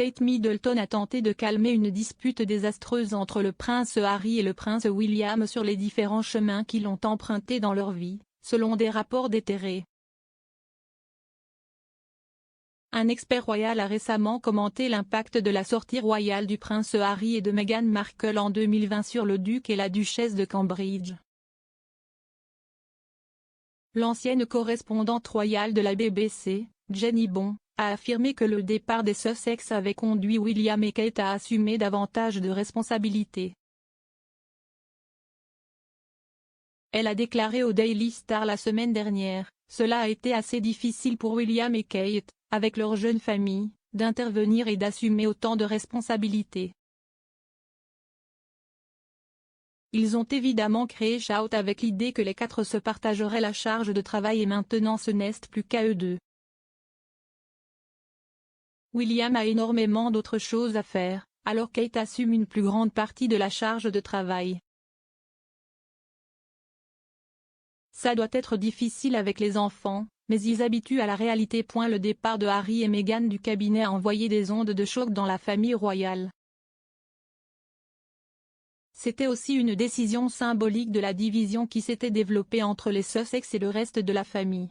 Kate Middleton a tenté de calmer une dispute désastreuse entre le prince Harry et le prince William sur les différents chemins qu'ils ont empruntés dans leur vie, selon des rapports déterrés. Un expert royal a récemment commenté l'impact de la sortie royale du prince Harry et de Meghan Markle en 2020 sur le duc et la duchesse de Cambridge. L'ancienne correspondante royale de la BBC, Jenny Bond, a affirmé que le départ des Sussex avait conduit William et Kate à assumer davantage de responsabilités. Elle a déclaré au Daily Star la semaine dernière: « Cela a été assez difficile pour William et Kate, avec leur jeune famille, d'intervenir et d'assumer autant de responsabilités. Ils ont évidemment créé Shout avec l'idée que les quatre se partageraient la charge de travail et maintenant ce n'est plus qu'à eux deux. William a énormément d'autres choses à faire, alors Kate assume une plus grande partie de la charge de travail. Ça doit être difficile avec les enfants, mais ils s'habituent à la réalité. » Le départ de Harry et Meghan du cabinet a envoyé des ondes de choc dans la famille royale. C'était aussi une décision symbolique de la division qui s'était développée entre les Sussex et le reste de la famille.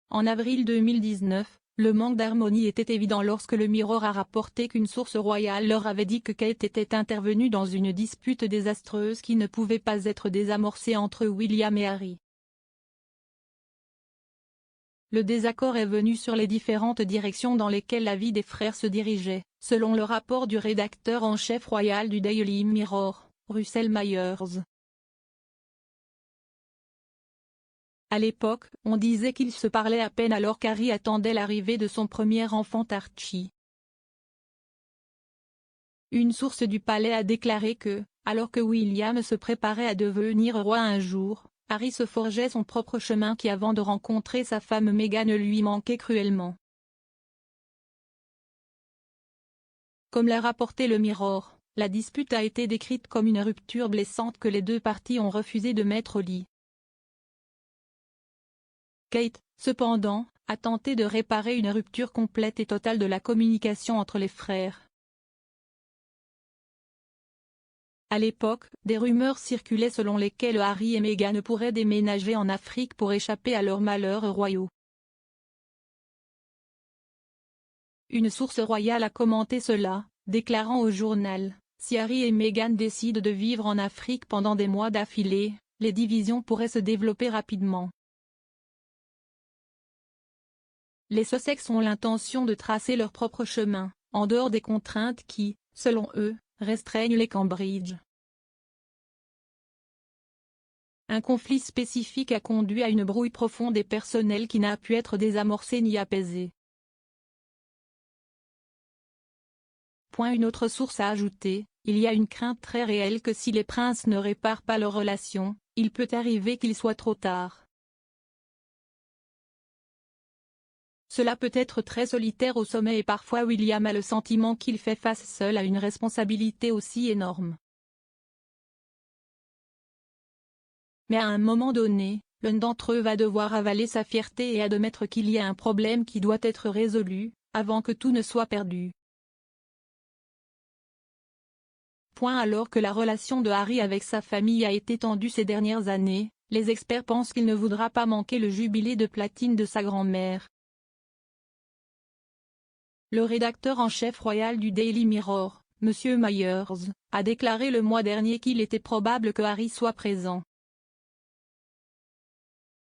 En avril 2019, le manque d'harmonie était évident lorsque le Mirror a rapporté qu'une source royale leur avait dit que Kate était intervenue dans une dispute désastreuse qui ne pouvait pas être désamorcée entre William et Harry. Le désaccord est venu sur les différentes directions dans lesquelles la vie des frères se dirigeait, selon le rapport du rédacteur en chef royal du Daily Mirror, Russell Myers. À l'époque, on disait qu'ils se parlaient à peine alors qu'Harry attendait l'arrivée de son premier enfant Archie. Une source du palais a déclaré que, alors que William se préparait à devenir roi un jour, Harry se forgeait son propre chemin qui avant de rencontrer sa femme Meghan lui manquait cruellement. Comme l'a rapporté le Mirror, la dispute a été décrite comme une rupture blessante que les deux parties ont refusé de mettre au lit. Kate, cependant, a tenté de réparer une rupture complète et totale de la communication entre les frères. À l'époque, des rumeurs circulaient selon lesquelles Harry et Meghan pourraient déménager en Afrique pour échapper à leurs malheurs royaux. Une source royale a commenté cela, déclarant au journal: « Si Harry et Meghan décident de vivre en Afrique pendant des mois d'affilée, les divisions pourraient se développer rapidement. » Les Sussex ont l'intention de tracer leur propre chemin, en dehors des contraintes qui, selon eux, restreignent les Cambridge. Un conflit spécifique a conduit à une brouille profonde et personnelle qui n'a pu être désamorcée ni apaisée. Une autre source a ajouté: « Il y a une crainte très réelle que si les princes ne réparent pas leur relation, il peut arriver qu'il soit trop tard. Cela peut être très solitaire au sommet et parfois William a le sentiment qu'il fait face seul à une responsabilité aussi énorme. Mais à un moment donné, l'un d'entre eux va devoir avaler sa fierté et admettre qu'il y a un problème qui doit être résolu, avant que tout ne soit perdu. » Alors que la relation de Harry avec sa famille a été tendue ces dernières années, les experts pensent qu'il ne voudra pas manquer le jubilé de platine de sa grand-mère. Le rédacteur en chef royal du Daily Mirror, M. Myers, a déclaré le mois dernier qu'il était probable que Harry soit présent.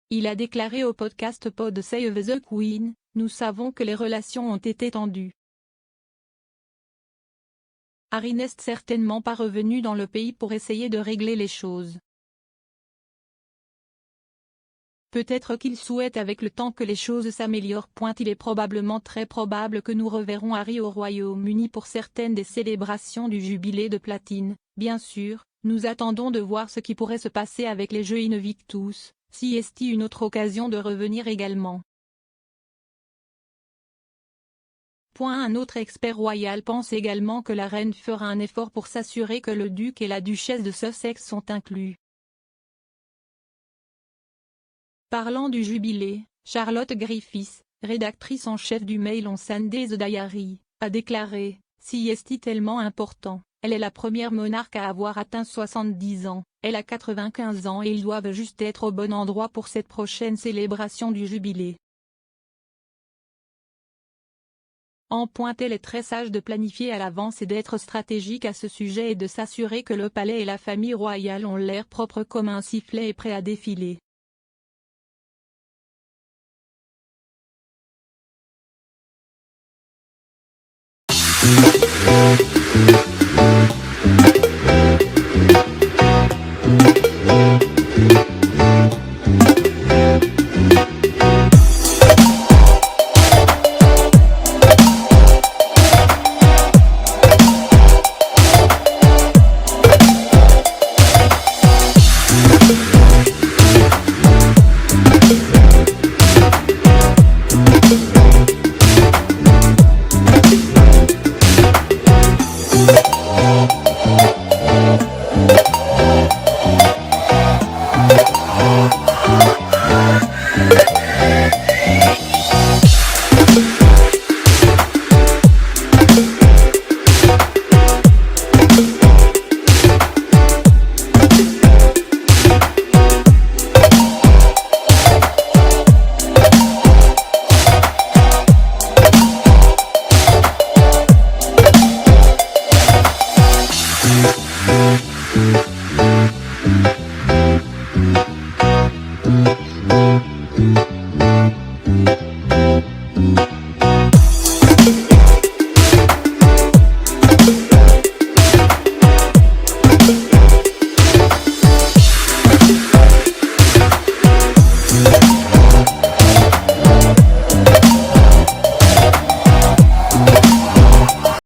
Il a déclaré au podcast Pod Save the Queen: « Nous savons que les relations ont été tendues. Harry n'est certainement pas revenu dans le pays pour essayer de régler les choses. Peut-être qu'il souhaite avec le temps que les choses s'améliorent. Il est probablement très probable que nous reverrons Harry au Royaume-Uni pour certaines des célébrations du jubilé de platine. Bien sûr, nous attendons de voir ce qui pourrait se passer avec les Jeux Invictus, si est une autre occasion de revenir également. » Un autre expert royal pense également que la reine fera un effort pour s'assurer que le duc et la duchesse de Sussex sont inclus. Parlant du jubilé, Charlotte Griffiths, rédactrice en chef du Mail on Sunday The Diary, a déclaré « Si est tellement important, elle est la première monarque à avoir atteint 70 ans, elle a 95 ans et ils doivent juste être au bon endroit pour cette prochaine célébration du jubilé. » En point, elle est très sage de planifier à l'avance et d'être stratégique à ce sujet et de s'assurer que le palais et la famille royale ont l'air propres comme un sifflet et prêts à défiler.